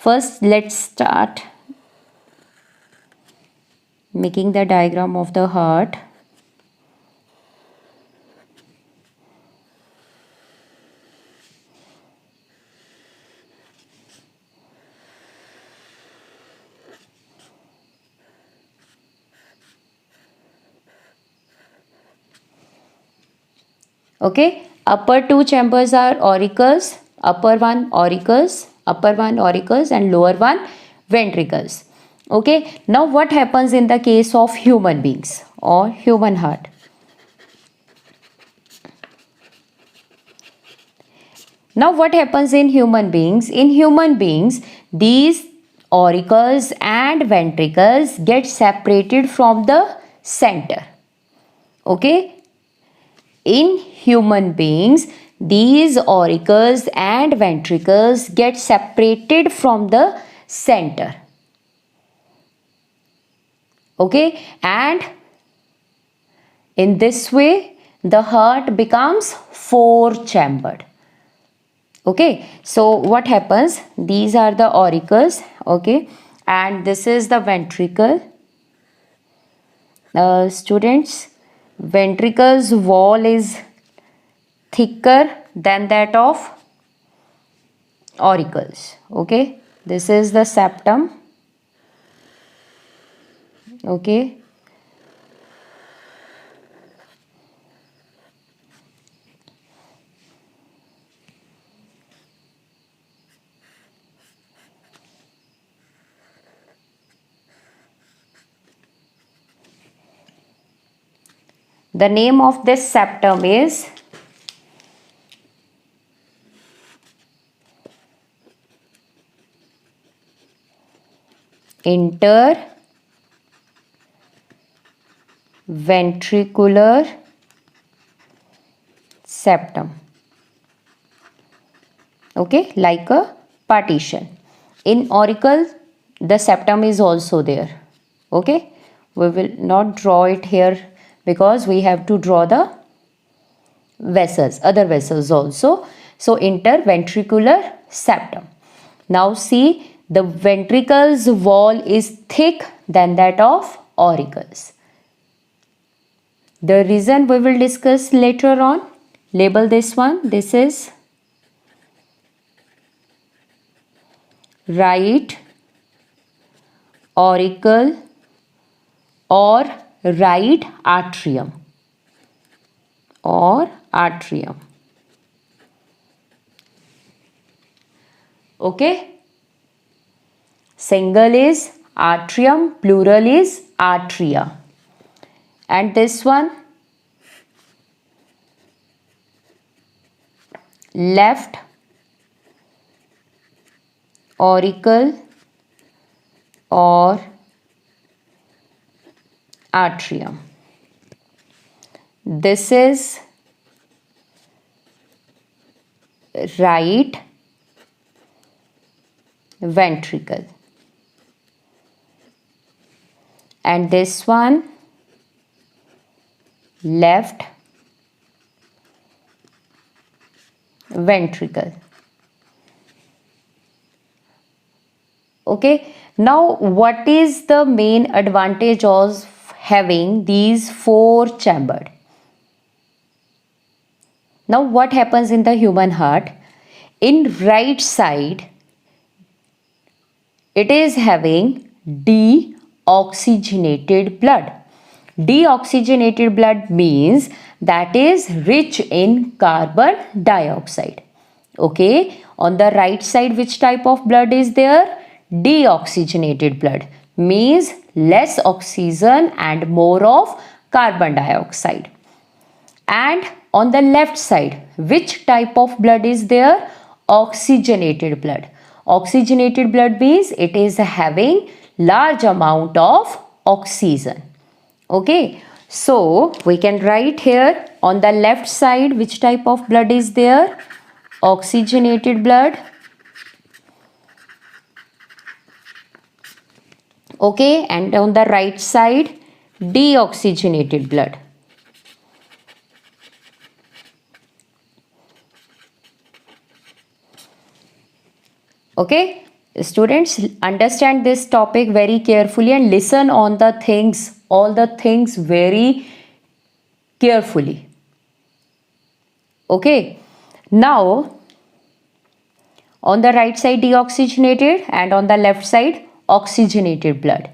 First, let's start making the diagram of the heart. Okay, upper two chambers are auricles, upper one auricles and lower one ventricles. Okay, now what happens in the case of human beings or human heart? Now what happens in human beings? In human beings, these auricles and ventricles get separated from the center. Okay, in human beings, these auricles and ventricles get separated from the center. Okay, and in this way, the heart becomes four-chambered. Okay, so what happens? These are the auricles, okay, and this is the ventricle. Students, ventricle's wall is thicker than that of auricles. Okay, this is the septum. Okay, the name of this septum is interventricular septum. Okay, like a partition. In auricle, the septum is also there. Okay, we will not draw it here because we have to draw the vessels, other vessels also. So interventricular septum. Now see, the ventricle's wall is thick than that of auricles. The reason we will discuss later on. Label this one. This is right auricle or right atrium or atrium. Okay, single is atrium, plural is atria, and this one left auricle or atrium. This is right ventricle, and this one left ventricle. Okay, now what is the main advantage of having these four chambered? Now what happens in the human heart? In right side, it is having deoxygenated blood. Deoxygenated blood means that is rich in carbon dioxide. Okay, on the right side, which type of blood is there? Deoxygenated blood means less oxygen and more of carbon dioxide. And on the left side, which type of blood is there? Oxygenated blood. Oxygenated blood means it is having large amount of oxygen. Okay, so we can write here on the left side which type of blood is there? Oxygenated blood. Okay, and on the right side, deoxygenated blood. Okay, Students, understand this topic very carefully and listen on the things, all the things very carefully. Okay. Now, on the right side deoxygenated and on the left side oxygenated blood.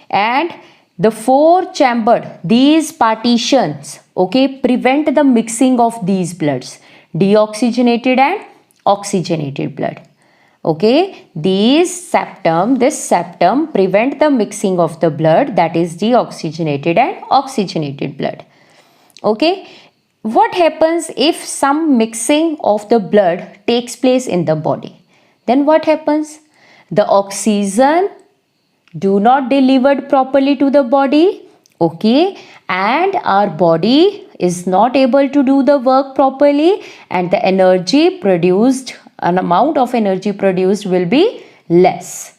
And the four chambered, these partitions, okay, prevent the mixing of these bloods, deoxygenated and oxygenated blood. Okay, this septum prevent the mixing of the blood, that is deoxygenated and oxygenated blood. Okay, what happens if some mixing of the blood takes place in the body? Then what happens? The oxygen do not delivered properly to the body, okay, and our body is not able to do the work properly, and the energy produced, an amount of energy produced will be less.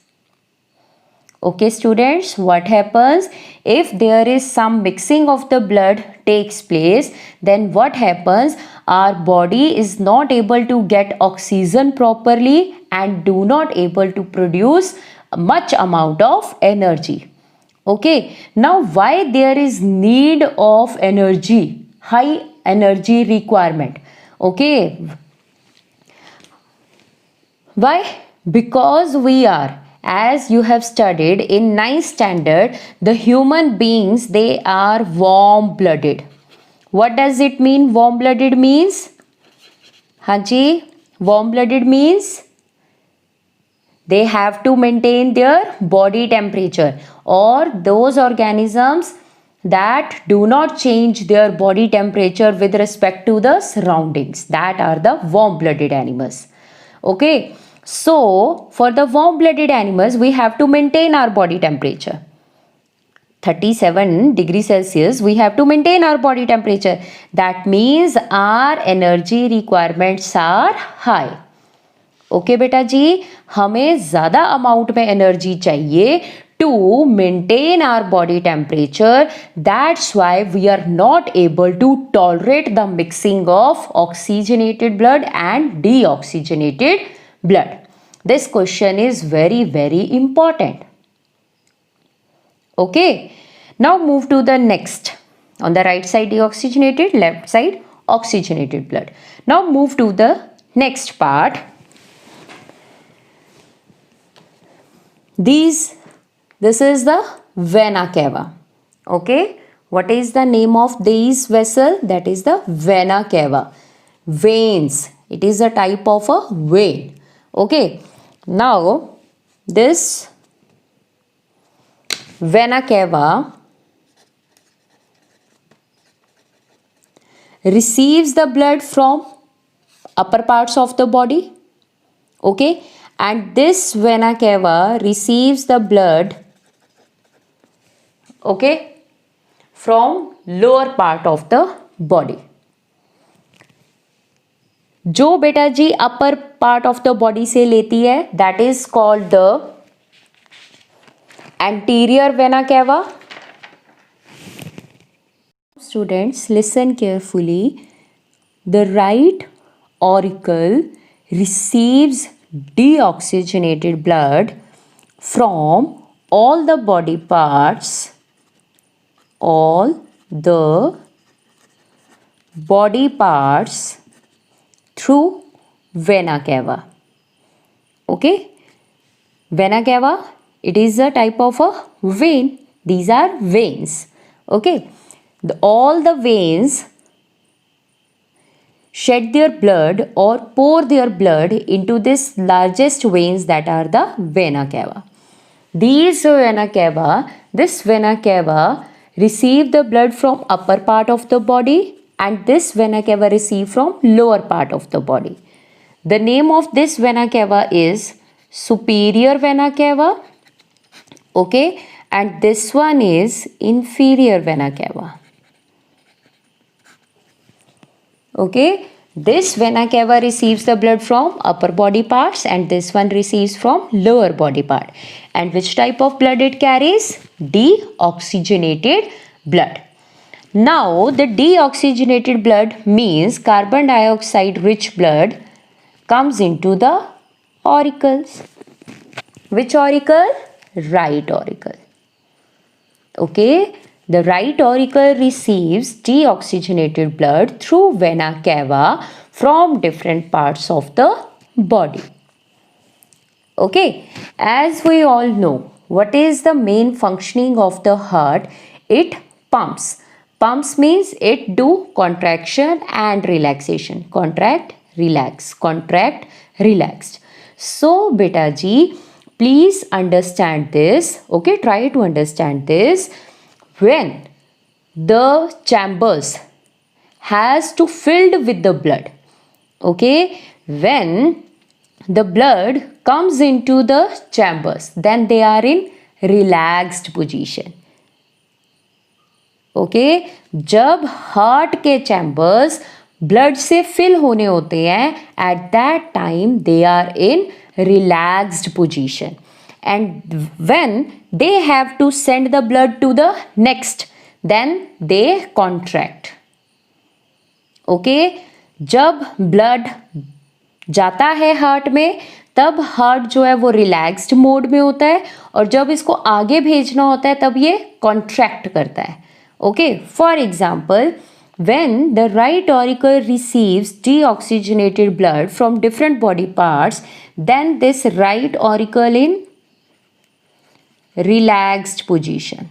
Okay students, what happens if there is some mixing of the blood takes place? Then what happens? Our body is not able to get oxygen properly and do not able to produce much amount of energy. Okay, now why there is need of energy, high energy requirement? Okay, why? Because we are, as you have studied in 9th standard, the human beings, they are warm blooded. What does it mean? Warm blooded means, Haji, warm blooded means they have to maintain their body temperature, or those organisms that do not change their body temperature with respect to the surroundings, that are the warm blooded animals. Okay, so for the warm blooded animals we have to maintain our body temperature 37 degrees Celsius. We have to maintain our body temperature. That means our energy requirements are high. Okay बेटा जी, हमें ज़्यादा amount में energy चाहिए to maintain our body temperature. That's why we are not able to tolerate the mixing of oxygenated blood and deoxygenated blood. This question is very, very important. Okay, now move to the next. On the right side deoxygenated, left side oxygenated blood. Now move to the next part. This is the vena cava. Okay, what is the name of this vessel? That is the vena cava. Veins. It is a type of a vein. Okay, now this vena cava receives the blood from upper parts of the body. Okay, and this vena cava receives the blood, okay, from lower part of the body. जो बेटा जी upper part of the body से लेती है, that is called the anterior vena cava. Students, listen carefully. The right auricle receives deoxygenated blood from all the body parts, through vena cava. Okay, vena cava, it is a type of a vein. These are veins. Okay, all the veins shed their blood or pour their blood into this largest veins, that are the vena cava. This vena cava receive the blood from upper part of the body, and this vena cava receive from lower part of the body. The name of this vena cava is superior vena cava. Okay, and this one is inferior vena cava. Okay, this vena cava receives the blood from upper body parts, and this one receives from lower body part. And which type of blood it carries? Deoxygenated blood. Now the deoxygenated blood means carbon dioxide rich blood comes into the auricles. Which auricle? Right auricle. Okay, the right auricle receives deoxygenated blood through vena cava from different parts of the body. Okay, as we all know, what is the main functioning of the heart? It pumps. Pumps means it do contraction and relaxation. Contract, relax, contract, relaxed. So, beta ji, please understand this. Okay, try to understand this. When the chambers has to filled with the blood, okay, when the blood comes into the chambers, then they are in relaxed position. Okay, जब heart के chambers blood से fill होने होते हैं, at that time they are in relaxed position, and when they have to send the blood to the next, then they contract. Okay, जब blood जाता है heart में, तब हार्ट जो है वो रिलैक्स्ड मोड में होता है, और जब इसको आगे भेजना होता है तब ये कॉन्ट्रैक्ट करता है. Okay, for example, when the right auricle receives deoxygenated blood from different body parts, then this right auricle in relaxed position.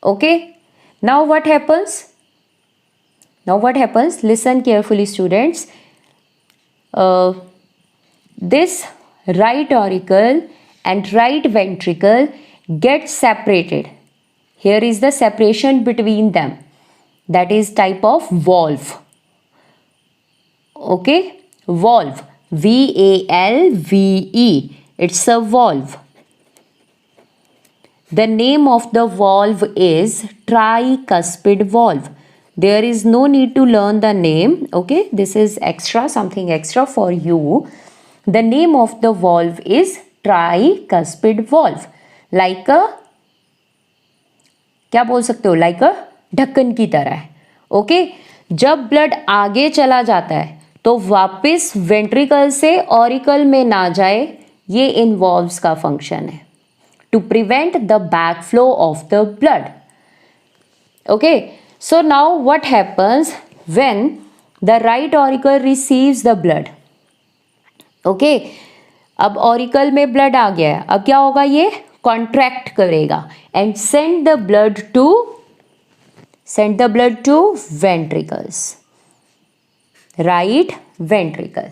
Okay, now what happens? Listen carefully, students. This right auricle and right ventricle get separated. Here is the separation between them. That is type of valve. Okay, valve. V-A-L-V-E. It's a valve. The name of the valve is tricuspid valve. There is no need to learn the name. Okay, this is extra, something extra for you. The name of the valve is tricuspid valve. Like a, क्या बोल सकते हो, like अ ढक्कन की तरह है. Okay, जब blood आगे चला जाता है तो वापस वेंट्रिकल से ऑरिकल में ना जाए, ये इन वॉल्व्स का फंक्शन है, to prevent the back flow of the blood. Okay, so now what happens when the right auricle receives the blood. Okay, अब ऑरिकल में ब्लड आ गया है, अब क्या होगा, ये कॉन्ट्रैक्ट करेगा and send the blood to ventricles, right ventricle.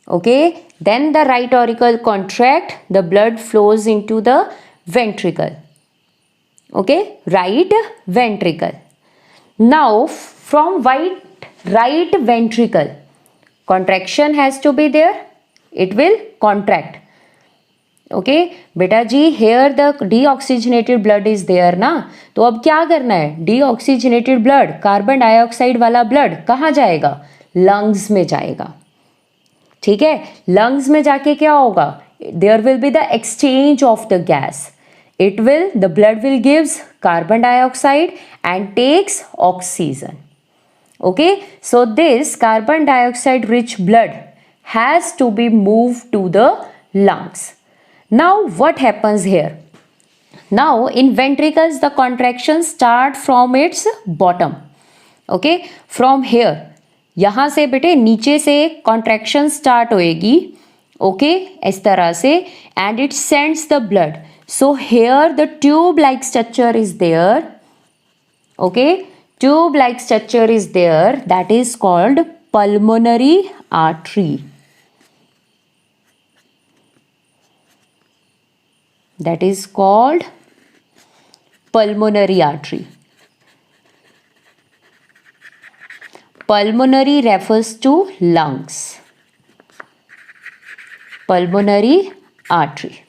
Okay, then the right auricle contract, the blood flows into the ventricle. Okay, right ventricle. Now from right ventricle, contraction has to be there, it will contract. Okay बेटा जी, here the deoxygenated blood is there ना, तो अब क्या करना है, deoxygenated blood, carbon dioxide वाला blood कहाँ जाएगा, लंग्स में जाएगा. ठीक है, लंग्स में जाके क्या होगा, there will be the exchange of the gas. The blood will gives carbon dioxide and takes oxygen. Okay, so this carbon dioxide rich blood has to be move to the lungs. Now what happens here? Now in ventricles the contractions start from its bottom. Okay, from here, यहाँ से बेटे नीचे से contraction start होएगी. Okay, इस तरह से, and it sends the blood. So here the tube like structure is there. Okay, tube like structure is there, that is called pulmonary artery. That is called pulmonary artery. Pulmonary refers to lungs. Pulmonary artery.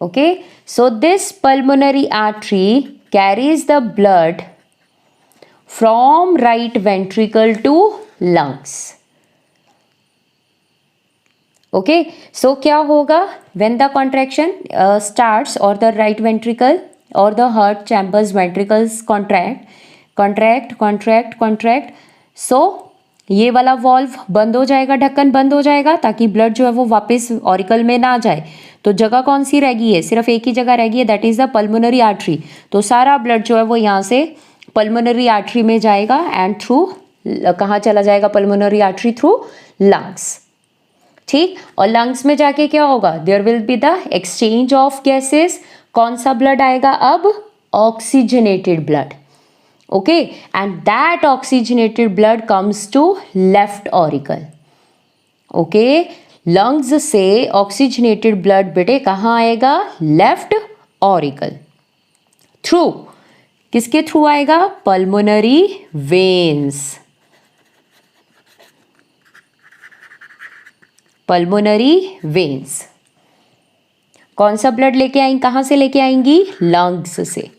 Okay, so this pulmonary artery carries the blood from right ventricle to lungs. Okay, so क्या होगा, when the contraction starts और the right ventricle और the heart chambers ventricles contract. So ये वाला valve बंद हो जाएगा, ढक्कन बंद हो जाएगा ताकि ब्लड जो है वो वापस ऑरिकल में ना जाए। तो जगह कौन सी रह गई है? सिर्फ एक ही जगह रह गई है, that is the pulmonary artery. तो सारा ब्लड जो है वो यहाँ से पल्मोनरी आर्टरी में जाएगा एंड थ्रू कहाँ चला जाएगा? Pulmonary artery through lungs. ठीक, और लंग्स में जाके क्या होगा? There will be the exchange of gases. कौन सा ब्लड आएगा अब? Oxygenated blood. Okay, and that oxygenated blood comes to left auricle. Okay, lungs से ऑक्सीजनेटेड ब्लड बेटे कहाँ आएगा? Left auricle. थ्रू किसके थ्रू आएगा? Pulmonary veins. Pulmonary veins. कौन सा ब्लड लेके आएंगी? कहाँ से लेके आएंगी? लंग्स से।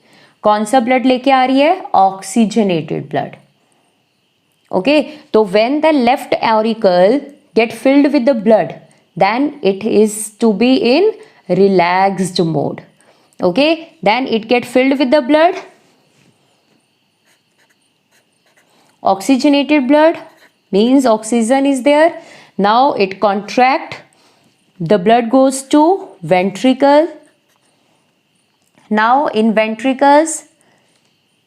कौन सा ब्लड लेके आ रही है? Oxygenated blood. ओके, तो when the left auricle get filled with the blood, then it is to be in relaxed mode. Okay, then it get filled with the blood, oxygenated blood means oxygen is there. Now it contract, the blood goes to ventricle. Now in ventricles,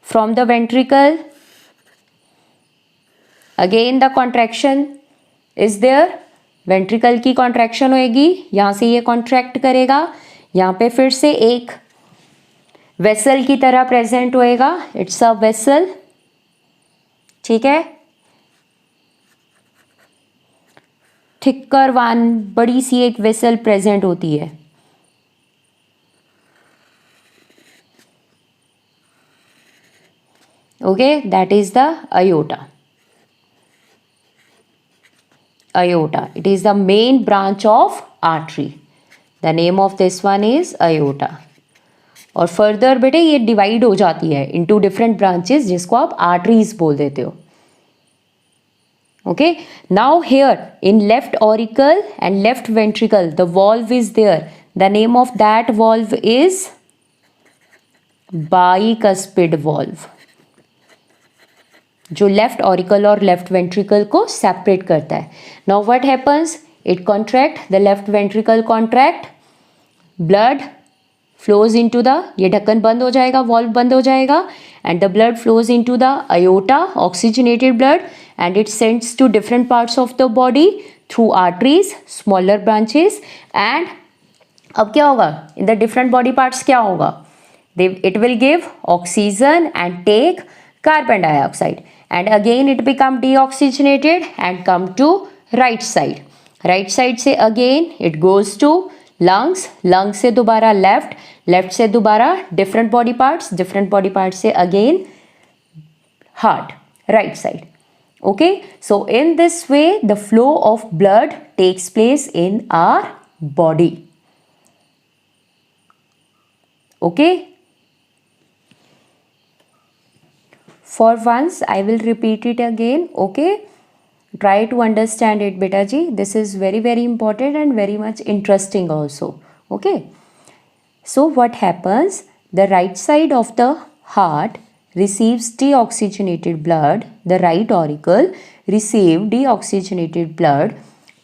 from the ventricle again the contraction is there. Ventricle की contraction होएगी, यहाँ से ये contract करेगा, यहाँ पे फिर से एक वेसल की तरह प्रेजेंट होएगा, इट्स अ वेसल। ठीक है, थिकर वन, बड़ी सी एक वेसल प्रेजेंट होती है। Okay, that is the aorta. Aorta, it is the main branch of artery. The name of this one is aorta. और फर्दर बेटे ये डिवाइड हो जाती है इनटू डिफरेंट ब्रांचेस जिसको आप आर्टरीज बोल देते हो। Okay, now here in left auricle and left ventricle the valve is there. The name of that valve is bicuspid valve, जो लेफ्ट ऑरिकल और लेफ्ट वेंट्रिकल को सेपरेट करता है। Now what happens? It contract, the left ventricle contract, blood flows into the, ये ढक्कन बंद हो जाएगा, वॉल्व बंद हो जाएगा and the blood flows into the aorta, oxygenated blood, and it sends to different parts of the body through arteries, smaller branches. And अब क्या होगा? In the different body parts क्या होगा? It will give oxygen and take carbon dioxide, and again it become deoxygenated and come to right side. Right side से again it goes to lungs, lungs से दोबारा left, left से दोबारा different body parts, different body parts से again heart, right side. Okay, so in this way the flow of blood takes place in our body. Okay, for once I will repeat it again. Okay, try to understand it beta ji, this is very very important and very much interesting also. Okay, so what happens? The right side of the heart receives deoxygenated blood, the right auricle receive deoxygenated blood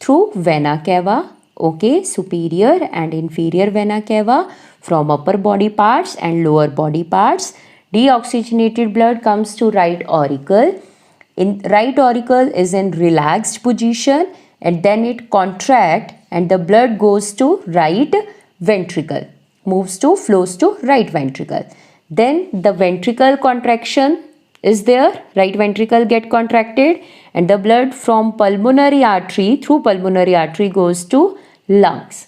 through vena cava. Okay, superior and inferior vena cava from upper body parts and lower body parts. Deoxygenated blood comes to right auricle. In right auricle is in relaxed position and then it contract and the blood goes to right ventricle, moves to flows to right ventricle. Then the ventricle contraction is there, right ventricle get contracted and the blood from pulmonary artery through pulmonary artery goes to lungs.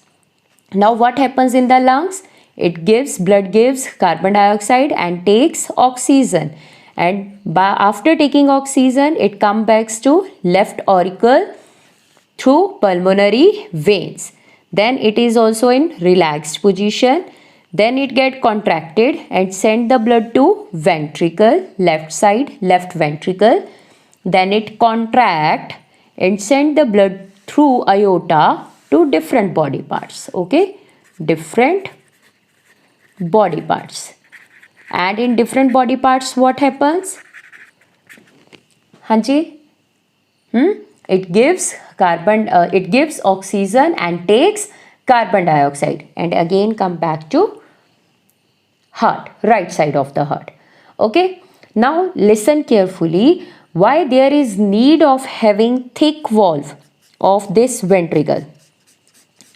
Now what happens in the lungs? It gives, blood gives carbon dioxide and takes oxygen, and after taking oxygen it comes back to left auricle through pulmonary veins. Then it is also in relaxed position. Then it get contracted and send the blood to ventricle, left side, left ventricle. Then it contract and send the blood through aorta to different body parts. Okay, different body parts. And in different body parts what happens? हाँ जी, It gives it gives oxygen and takes carbon dioxide. And again come back to heart, right side of the heart. Okay, now listen carefully why there is need of having thick valve of this ventricle.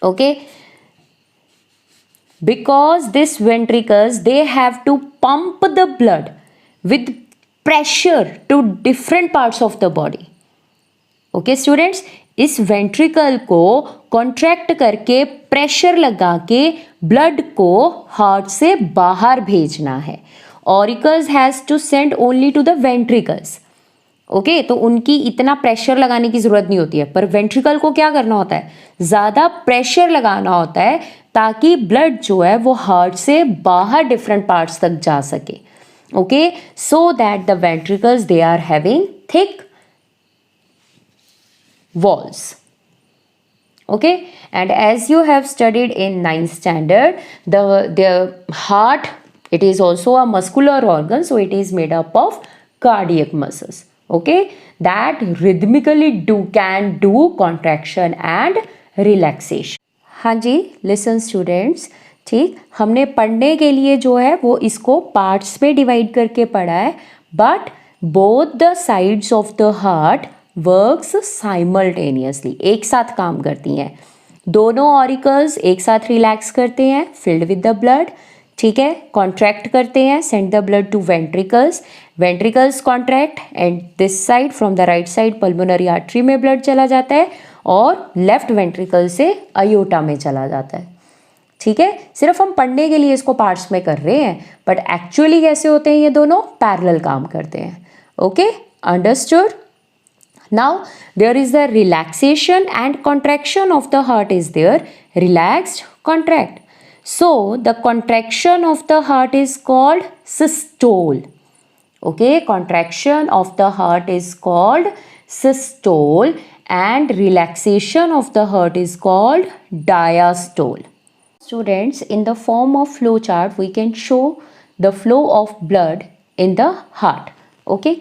Okay, because these ventricles, they have to pump the blood with pressure to different parts of the body. Okay students, इस ventricle को contract करके pressure लगा के blood को heart से बाहर भेजना है. Auricles has to send only to the ventricles. Okay, तो उनकी इतना प्रेशर लगाने की जरूरत नहीं होती है, पर वेंट्रिकल को क्या करना होता है, ज़्यादा प्रेशर लगाना होता है ताकि ब्लड जो है वो हार्ट से बाहर डिफरेंट पार्ट्स तक जा सके. Okay, so that the ventricles they are having thick walls. Okay, and as you have studied in 9th standard, the heart, it is also a muscular organ, so it is made up of cardiac muscles. Okay, that rhythmically can do contraction and relaxation. हाँ जी, listen students, ठीक, हमने पढ़ने के लिए जो है वो इसको पार्ट्स में डिवाइड करके पढ़ा है, but both the sides of the heart works simultaneously, एक साथ काम करती हैं. दोनों ऑरिकल्स एक साथ रिलैक्स करते हैं, फिल्ड विद द ब्लड. ठीक है, कॉन्ट्रैक्ट करते हैं, send the blood to ventricles. Ventricles contract and this side from the right side pulmonary artery में ब्लड चला जाता है और लेफ्ट वेंट्रिकल से अयोटा में चला जाता है. ठीक है, सिर्फ हम पढ़ने के लिए इसको पार्ट्स में कर रहे हैं, बट एक्चुअली कैसे होते हैं, ये दोनों पैरेलल काम करते हैं. Okay, understood. Now there is the relaxation and contraction of the heart is there. Relaxed, contract. So the contraction of the heart is called systole. Okay, contraction of the heart is called systole and relaxation of the heart is called diastole. Students, in the form of flow chart we can show the flow of blood in the heart. Okay,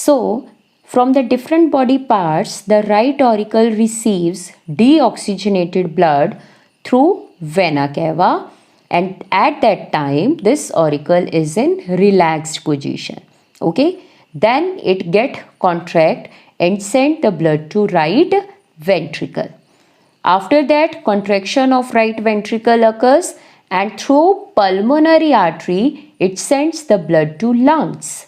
so from the different body parts, the right auricle receives deoxygenated blood through vena cava, and at that time this auricle is in relaxed position. Okay, then it get contract and send the blood to right ventricle. After that, contraction of right ventricle occurs and through pulmonary artery it sends the blood to lungs.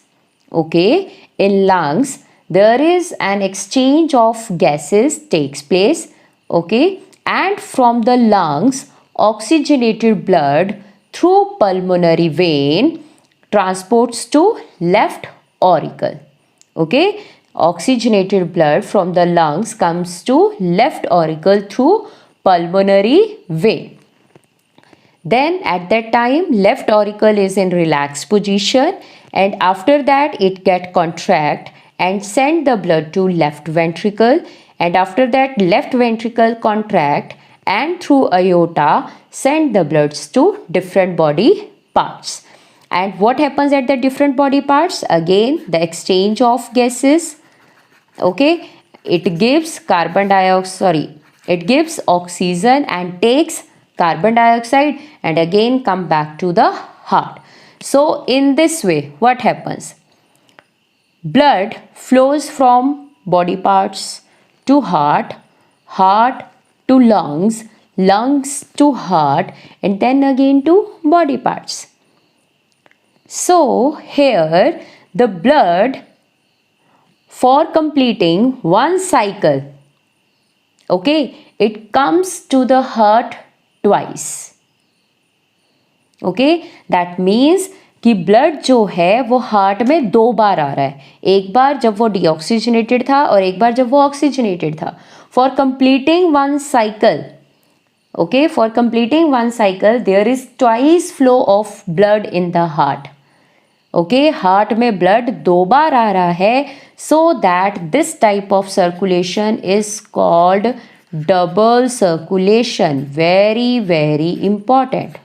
Okay, in lungs there is an exchange of gases takes place. Okay, and from the lungs oxygenated blood through pulmonary vein transports to left auricle. Okay, oxygenated blood from the lungs comes to left auricle through pulmonary vein. Then at that time left auricle is in relaxed position, and after that it get contract and send the blood to left ventricle, and after that left ventricle contract and through aorta send the bloods to different body parts. And what happens at the different body parts? Again the exchange of gases. Okay, it gives it gives oxygen and takes carbon dioxide and again come back to the heart. So in this way what happens? Blood flows from body parts to heart, heart to lungs, lungs to heart, and then again to body parts. So here the blood, for completing one cycle, okay, it comes to the heart twice. Okay, that means कि blood जो है वो heart में 2 बार आ रहा है, एक बार जब वो डीऑक्सीजनेटेड था और एक बार जब वो ऑक्सीजनेटेड था. For completing one cycle, okay, for completing one cycle there is twice flow of blood in the heart. Okay, heart में ब्लड 2 बार आ रहा है, so that this type of circulation is called double circulation. Very very important.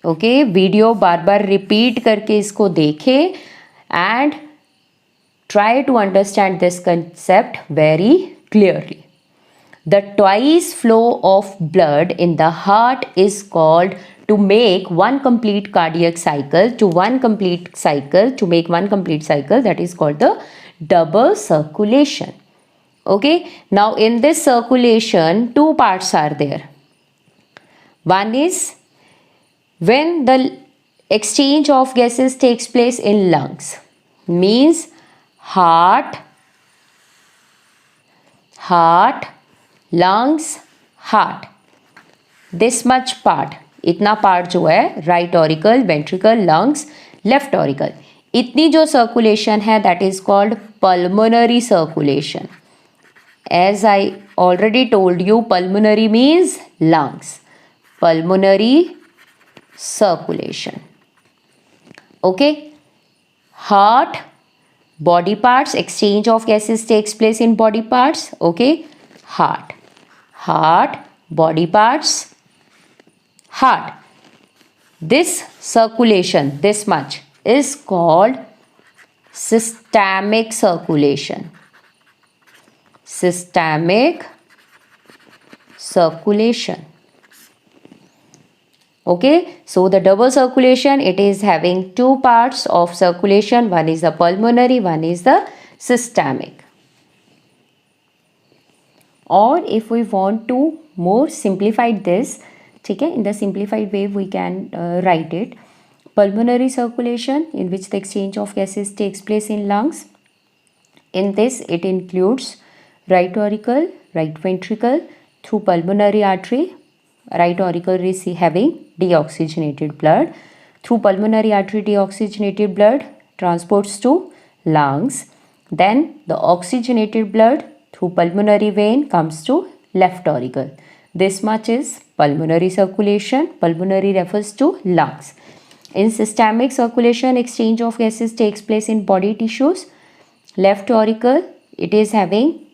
Okay, video बार बार repeat करके इसको देखें, and Try to understand this concept very clearly. The twice flow of blood in the heart is called, to make one complete cardiac cycle, to make one complete cycle, that is called the double circulation. Okay, now in this circulation, two parts are there. One is when the exchange of gases takes place in lungs, means heart, lungs, heart, this much part, इतना part जो है right auricle, ventricle, lungs, left auricle, इतनी जो circulation है that is called pulmonary circulation. As I already told you, pulmonary means lungs. Pulmonary circulation. Okay. Heart, body parts, exchange of gases takes place in body parts. Okay. Heart, body parts, heart. This circulation, this much, is called systemic circulation. Systemic circulation. Okay, so the double circulation, it is having two parts of circulation. One is the pulmonary, one is the systemic. Or if we want to more simplify this, okay, in the simplified way we can write it. Pulmonary circulation, in which the exchange of gases takes place in lungs. In this, it includes right auricle, right ventricle, through pulmonary artery. Right auricle is having deoxygenated blood. Through pulmonary artery, deoxygenated blood transports to lungs. Then the oxygenated blood through pulmonary vein comes to left auricle. This much is pulmonary circulation. Pulmonary refers to lungs. In systemic circulation, exchange of gases takes place in body tissues. Left auricle, it is having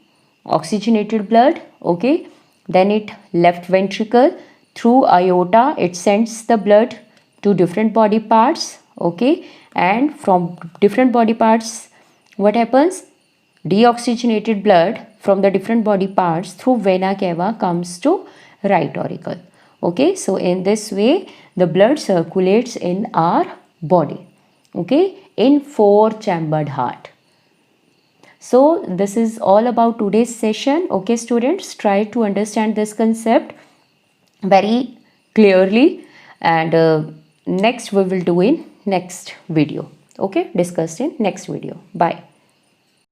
oxygenated blood. Okay, then it left ventricle, through aorta it sends the blood to different body parts. Okay, and from different body parts what happens, deoxygenated blood from the different body parts through vena cava comes to right auricle. Okay, so in this way the blood circulates in our body. Okay, in four chambered heart. So this is all about today's session. Okay students, try to understand this concept very clearly, and next we will do in next video. Okay, discussed in next video. Bye.